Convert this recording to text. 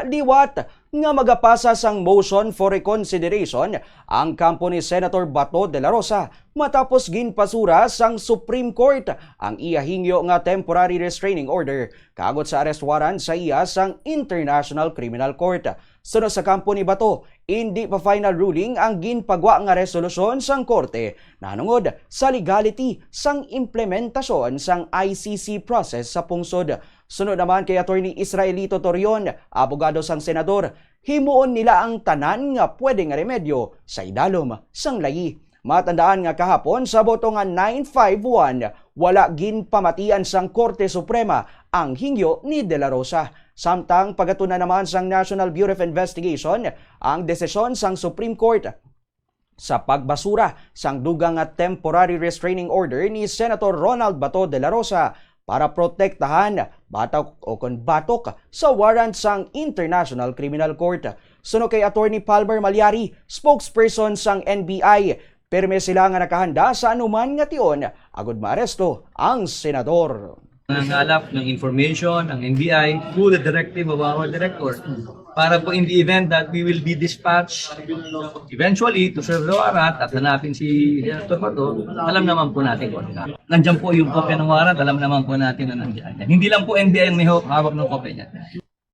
Liwat nga magapasa sang motion for reconsideration ang kampo ni Senator Bato de la Rosa matapos ginpasura sang Supreme Court ang iya hingyo nga temporary restraining order kagot sa arrest warrant sa iya sang International Criminal Court. Sunod sa kampo ni Bato, hindi pa final ruling ang ginpagwa nga resolusyon sang korte nanungod sa legality sang implementasyon sang ICC process sa pungsod. Sunod naman kay Attorney Israelito Torion, abogado sang senador, himuon nila ang tanan nga pwede nga remedyo sa idalom sang layi. Matandaan nga kahapon sa boto nga 951, wala ginpamatian sang Korte Suprema ang hingyo ni De La Rosa. Samtang pagatuna naman sang National Bureau of Investigation ang desisyon sang Supreme Court sa pagbasura sang dugang nga temporary restraining order ni Senator Ronald Bato de la Rosa para protektahan batok o batok sa warrant sang International Criminal Court. Sunod kay Attorney Palmer Malyari, spokesperson sang NBI, perme sila nga nakahanda sa anuman nga tion agud maaresto ang senador. Nangalap ng information ang NBI through the directive of our director para po in the event that we will be dispatched eventually to serve the warrant at hanapin si Senator Bato, alam naman po natin kung ano. Nandiyan po yung kopya ng warrant, alam naman po natin na nandiyan. Hindi lang po NBI ang may hawak ng kopya niya.